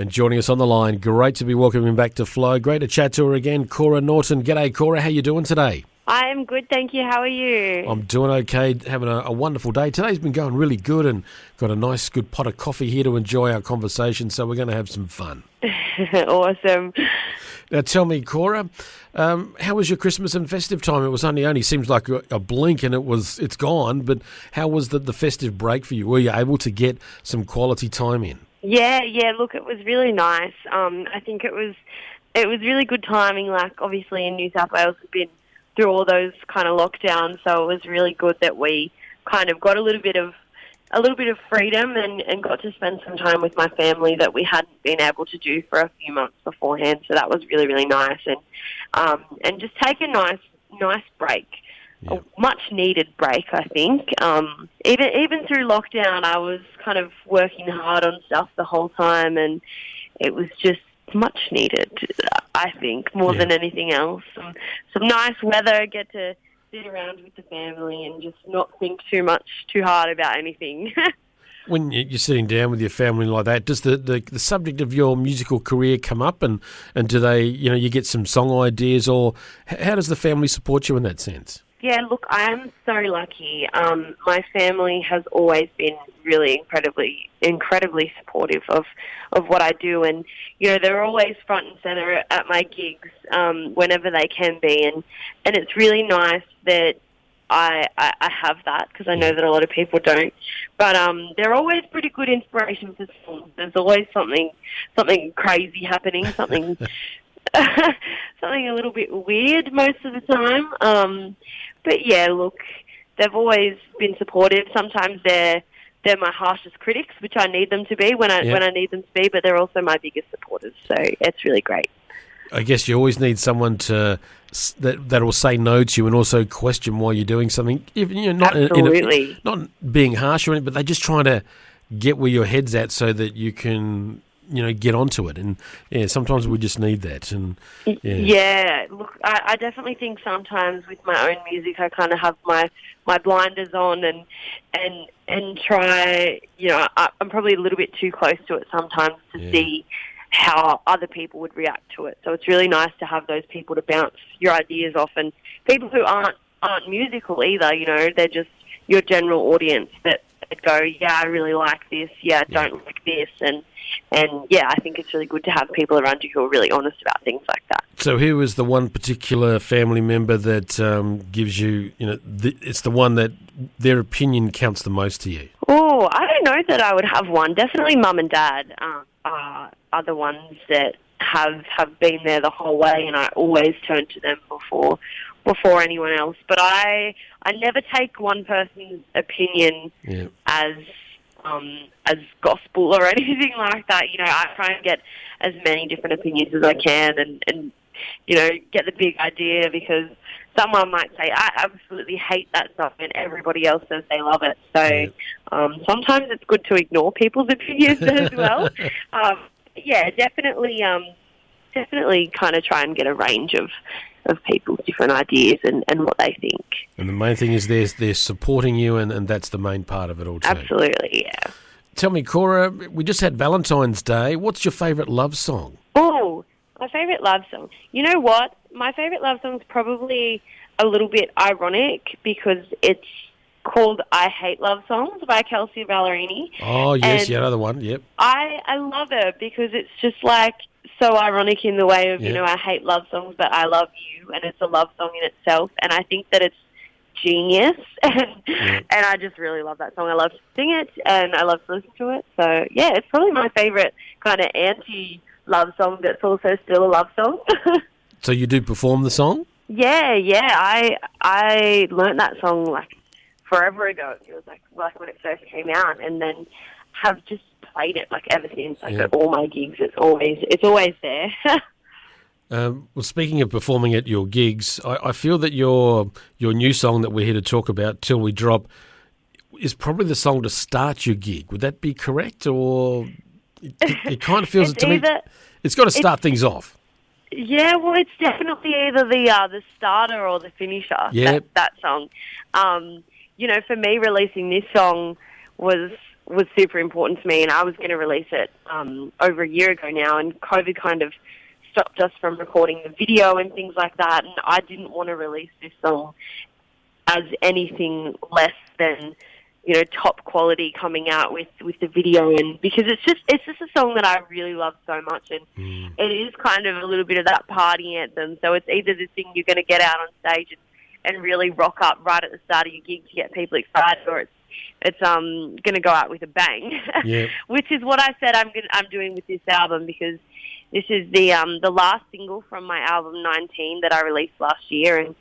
And joining us on the line, great to be welcoming back to Flow. Great to chat to her again, Kora Naughton. G'day, Kora. How you doing today? I'm good, thank you. How are you? I'm doing okay, having a wonderful day. Today's been going really good and got a nice, good pot of coffee here to enjoy our conversation, so we're going to have some fun. Awesome. Now, tell me, Kora, how was your Christmas and festive time? It was only seems like a blink and it's gone, but how was the festive break for you? Were you able to get some quality time in? Yeah, look, it was really nice. I think it was really good timing, like obviously in New South Wales we've been through all those kind of lockdowns, so it was really good that we kind of got a little bit of freedom and got to spend some time with my family that we hadn't been able to do for a few months beforehand. So that was really, really nice, and just take a nice break. Yeah. A much needed break, I think. Even through lockdown, I was kind of working hard on stuff the whole time, and it was just much needed, I think, more than anything else. Some nice weather, get to sit around with the family and just not think too hard about anything. When you're sitting down with your family like that, does the subject of your musical career come up, and do they, you get some song ideas, or how does the family support you in that sense? Yeah, look, I'm so lucky. My family has always been really incredibly supportive of what I do, and they're always front and center at my gigs whenever they can be, and it's really nice that I have that, because I know that a lot of people don't. But they're always pretty good inspiration for songs. There's always something crazy happening, something something a little bit weird most of the time. But yeah, look, they've always been supportive. Sometimes they're my harshest critics, which I need them to be when I need them to be, but they're also my biggest supporters. So it's really great. I guess you always need someone that will say no to you and also question why you're doing something. Even not absolutely not being harsh or anything, but they're just trying to get where your head's at so that you can get onto it. And yeah, sometimes we just need that. And yeah, look, I definitely think sometimes with my own music I kind of have my blinders on and try, I'm probably a little bit too close to it sometimes to see how other people would react to it. So it's really nice to have those people to bounce your ideas off, and people who aren't musical either, they're just your general audience that go, yeah, I really like this, I don't like this, and yeah, I think it's really good to have people around you who are really honest about things like that. So who is the one particular family member that gives you, it's the one that their opinion counts the most to you? Oh, I don't know that I would have one. Definitely Mum and Dad are the ones that have been there the whole way, and I always turn to them before anyone else. But I never take one person's opinion as gospel or anything like that. I try and get as many different opinions as I can and get the big idea, because someone might say, I absolutely hate that song, and everybody else says they love it. So sometimes it's good to ignore people's opinions as well. Definitely kind of try and get a range of people's different ideas and what they think. And the main thing is they're supporting you, and that's the main part of it all too. Absolutely, yeah. Tell me, Kora, we just had Valentine's Day. What's your favourite love song? Oh, my favourite love song. You know what? My favourite love song is probably a little bit ironic, because it's called I Hate Love Songs by Kelsey Ballerini. Oh, yes, another one, yep. I love it because it's just like so ironic in the way of, I hate love songs, but I love you, and it's a love song in itself, and I think that it's genius, and I just really love that song. I love to sing it, and I love to listen to it, so yeah, it's probably my favourite kind of anti-love song that's also still a love song. So you do perform the song? Yeah, I learned that song like forever ago. It was like when it first came out, and then have just played it like ever since. At all my gigs, it's always there. Well, speaking of performing at your gigs, I feel that your new song that we're here to talk about, Till We Drop, is probably the song to start your gig. Would that be correct, or it kind of feels to me it's got to start things off? Yeah, well, it's definitely either the starter or the finisher. Yeah, that song. For me, releasing this song was was super important to me, and I was going to release it over a year ago now, and COVID kind of stopped us from recording the video and things like that, and I didn't want to release this song as anything less than, you know, top quality coming out with the video, and because it's just a song that I really love so much, and it is kind of a little bit of that party anthem. So it's either the thing you're going to get out on stage and really rock up right at the start of your gig to get people excited, or it's going to go out with a bang, which is what I said I'm doing with this album, because this is the last single from my album 19 that I released last year, and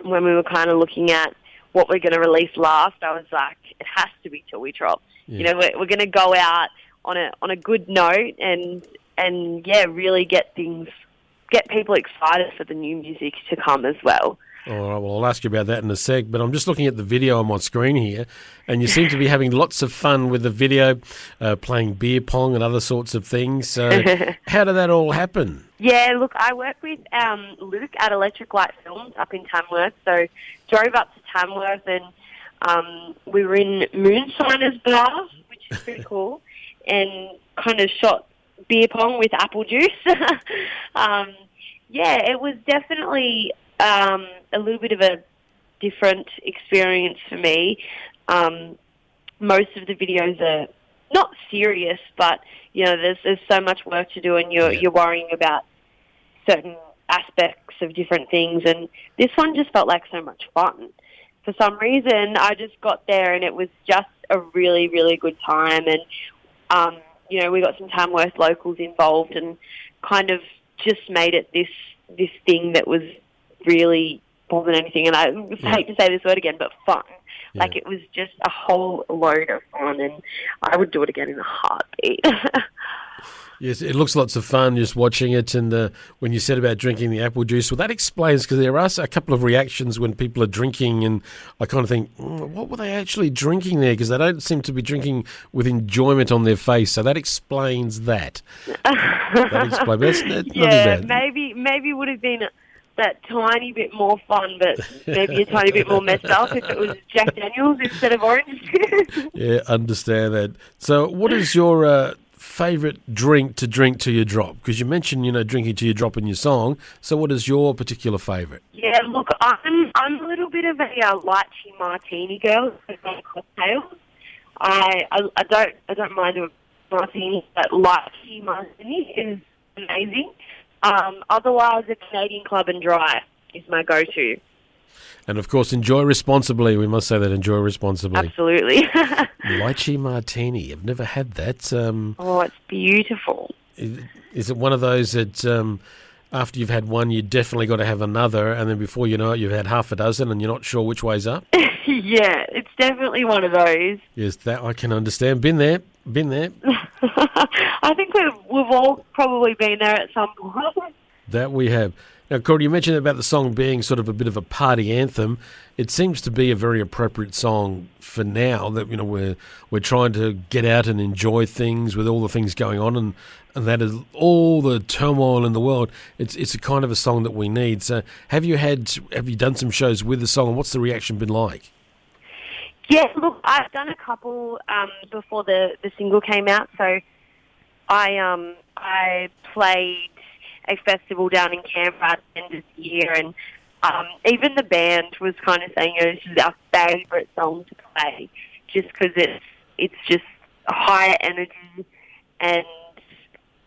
when we were kind of looking at what we're going to release last, I was like, it has to be Till We Drop. You know, we're going to go out on a good note, and really get people excited for the new music to come as well. All right, well, I'll ask you about that in a sec, but I'm just looking at the video on my screen here, and you seem to be having lots of fun with the video, playing beer pong and other sorts of things. So how did that all happen? Yeah, look, I work with Luke at Electric Light Films up in Tamworth, so drove up to Tamworth, and we were in Moonshiner's Bar, which is pretty cool, and kind of shot beer pong with apple juice. It was definitely a little bit of a different experience for me. Most of the videos are not serious, but you know, there's so much work to do, and you're worrying about certain aspects of different things. And this one just felt like so much fun. For some reason, I just got there, and it was just a really, really good time. And you know, we got some Tamworth locals involved, and kind of just made it this thing that was really more than anything, and I hate to say this word again, but fun. Like, it was just a whole load of fun, and I would do it again in a heartbeat. Yes, it looks lots of fun just watching it, and when you said about drinking the apple juice, well, that explains, because there are a couple of reactions when people are drinking, and I kind of think, what were they actually drinking there? Because they don't seem to be drinking with enjoyment on their face, so that explains that. That's not too bad. Maybe would have been that tiny bit more fun, but maybe a tiny bit more messed up if it was Jack Daniels instead of orange juice. Yeah, understand that. So what is your favourite drink till you drop? Because you mentioned, you know, drinking till you drop in your song. So what is your particular favourite? Yeah, look, I'm a little bit of a lychee martini girl with my cocktails. I don't mind a martini, but lychee martini is amazing. Otherwise, a Canadian Club and Dry is my go-to. And, of course, enjoy responsibly. We must say that, enjoy responsibly. Absolutely. Lychee martini. I've never had that. Oh, it's beautiful. Is it one of those that after you've had one, you definitely got to have another, and then before you know it, you've had half a dozen and you're not sure which way's up? Yeah, it's definitely one of those. Yes, that I can understand. Been there. I think we've all probably been there at some point. That we have. Now, Kora, you mentioned about the song being sort of a bit of a party anthem. It seems to be a very appropriate song for now, that, you know, we're trying to get out and enjoy things with all the things going on, and that is all the turmoil in the world. It's a kind of a song that we need. So have you done some shows with the song, and what's the reaction been like? Yeah, look, I've done a couple before the single came out. So I played a festival down in Canberra at the end of the year, and even the band was kind of saying, you know, this is our favourite song to play, just because it's just higher energy, and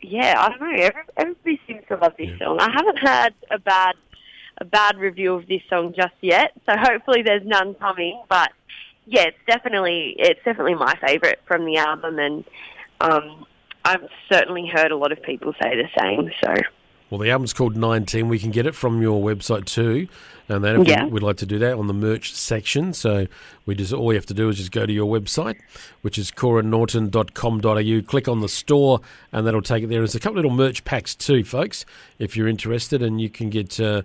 yeah, I don't know, everybody seems to love this song. I haven't had a bad review of this song just yet, so hopefully there's none coming, but yeah, it's definitely my favourite from the album, and I've certainly heard a lot of people say the same. So, well, the album's called 19. We can get it from your website too, and then we'd like to do that on the merch section. So all you have to do is just go to your website, which is koranaughton.com.au. Click on the store, and that'll take it there. There's a couple of little merch packs too, folks, if you're interested, and you can get a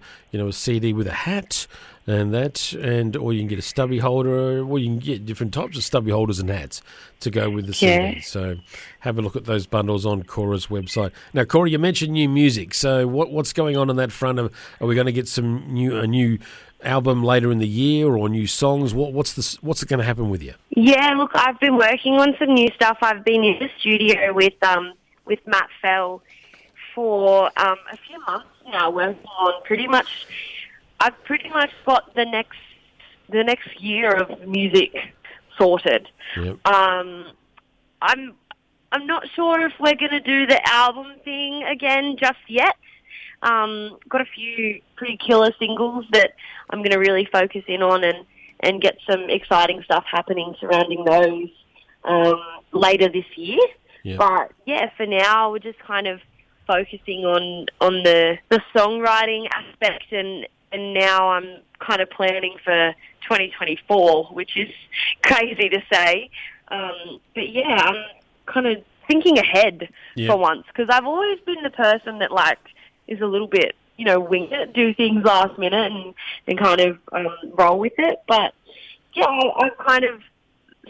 CD with a hat. and that, or you can get a stubby holder, or you can get different types of stubby holders and hats to go with the CD. So have a look at those bundles on Kora's website. Now, Kora, you mentioned new music. So what's going on that front? Are we going to get a new album later in the year, or new songs? What's going to happen with you? Yeah, look, I've been working on some new stuff. I've been in the studio with Matt Fell for a few months now, working on I've pretty much got the next year of music sorted. Yep. I'm not sure if we're going to do the album thing again just yet. Got a few pretty killer singles that I'm going to really focus in on and get some exciting stuff happening surrounding those later this year. Yep. But yeah, for now we're just kind of focusing on the songwriting aspect, and now I'm kind of planning for 2024, which is crazy to say. But yeah, I'm kind of thinking ahead for once, because I've always been the person that is a little bit, wing it, do things last minute and kind of roll with it. But yeah, I've kind of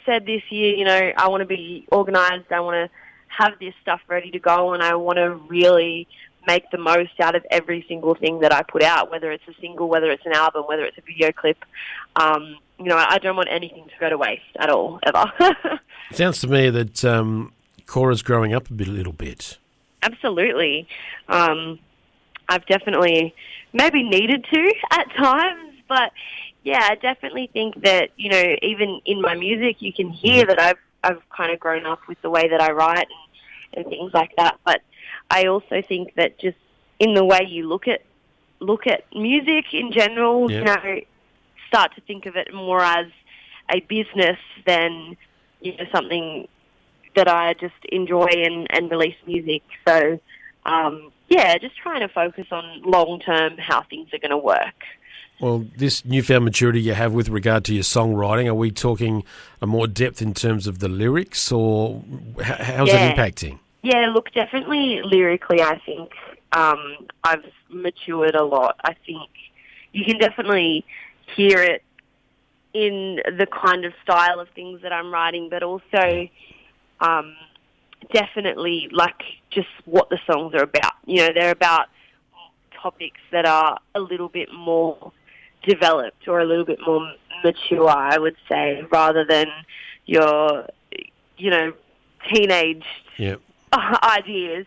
said this year, I want to be organised, I want to have this stuff ready to go, and I want to really make the most out of every single thing that I put out, whether it's a single, whether it's an album, whether it's a video clip. I don't want anything to go to waste at all, ever. It sounds to me that Kora's growing up a little bit. Absolutely. I've definitely maybe needed to at times, but yeah, I definitely think that, even in my music, you can hear that I've kind of grown up with the way that I write and things like that. But I also think that just in the way you look at music in general, start to think of it more as a business than something that I just enjoy and release music. So just trying to focus on long term how things are going to work. Well, this newfound maturity you have with regard to your songwriting, are we talking a more depth in terms of the lyrics, or how's it impacting? Yeah, look, definitely lyrically, I think I've matured a lot. I think you can definitely hear it in the kind of style of things that I'm writing, but also definitely just what the songs are about. They're about topics that are a little bit more developed or a little bit more mature, I would say, rather than your, teenage ideas.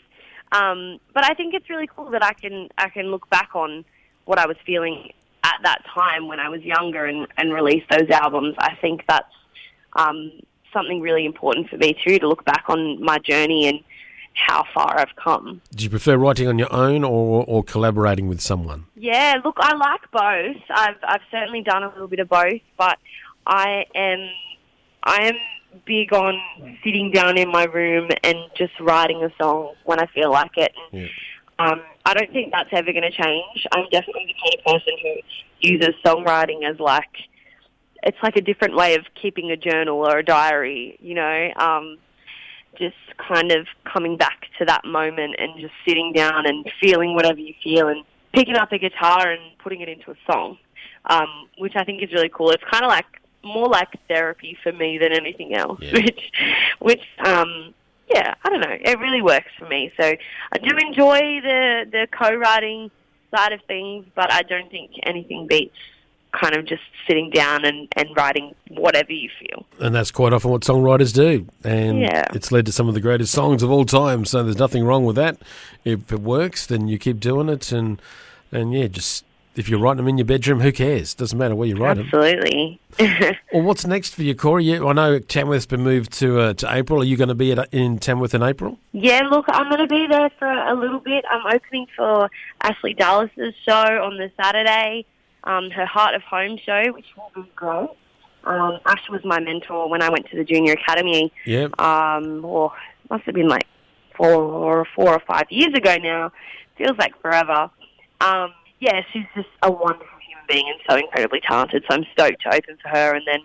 But I think it's really cool that I can look back on what I was feeling at that time when I was younger and release those albums. I think that's something really important for me too, to look back on my journey and how far I've come. Do you prefer writing on your own or collaborating with someone? Yeah, look, I like both. I've certainly done a little bit of both, but I am big on sitting down in my room and just writing a song when I feel like it. And, I don't think that's ever going to change. I'm definitely the kind of person who uses songwriting as it's like a different way of keeping a journal or a diary, just kind of coming back to that moment and just sitting down and feeling whatever you feel and picking up a guitar and putting it into a song, which I think is really cool. It's kind of more like therapy for me than anything else, which I don't know, it really works for me. So I do enjoy the co-writing side of things, but I don't think anything beats kind of just sitting down and writing whatever you feel. And that's quite often what songwriters do. And it's led to some of the greatest songs of all time. So there's nothing wrong with that. If it works, then you keep doing it. And just if you're writing them in your bedroom, who cares? Doesn't matter where you write them. Absolutely. Well, what's next for you, Kora? I know Tamworth's been moved to April. Are you going to be in Tamworth in April? Yeah, look, I'm going to be there for a little bit. I'm opening for Ashley Dallas's show on the Saturday. Her Heart of Home show, which will be great. Ash was my mentor when I went to the junior academy. Yep. Must have been 4 or 5 years ago now. Feels like forever. She's just a wonderful human being and so incredibly talented. So I'm stoked to open for her, and then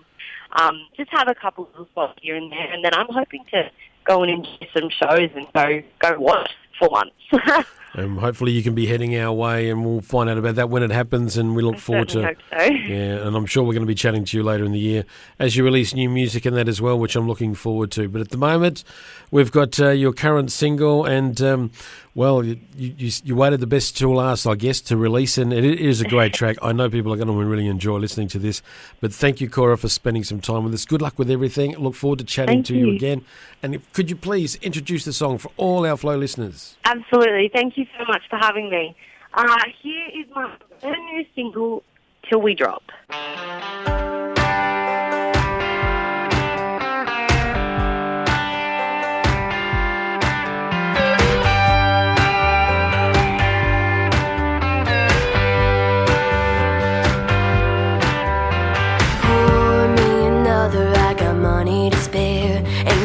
just have a couple of little spots here and there. And then I'm hoping to go and enjoy some shows and go watch for once. Hopefully you can be heading our way, and we'll find out about that when it happens, and we look forward to hope so. Yeah, and I'm sure we're going to be chatting to you later in the year as you release new music and that as well, which I'm looking forward to. But at the moment, we've got your current single, and well, you waited the best till last, I guess, to release, and it is a great track. I know people are going to really enjoy listening to this. But thank you, Kora, for spending some time with us. Good luck with everything. Look forward to chatting to you again. And could you please introduce the song for all our Flow listeners? Absolutely. Thank you so much for having me. Here is my brand new single, Till We Drop.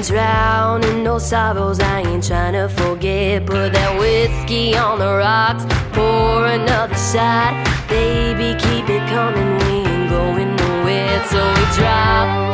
Drowning no sorrows, I ain't trying to forget. Put that whiskey on the rocks, pour another shot. Baby, keep it coming, we ain't going nowhere. So we drop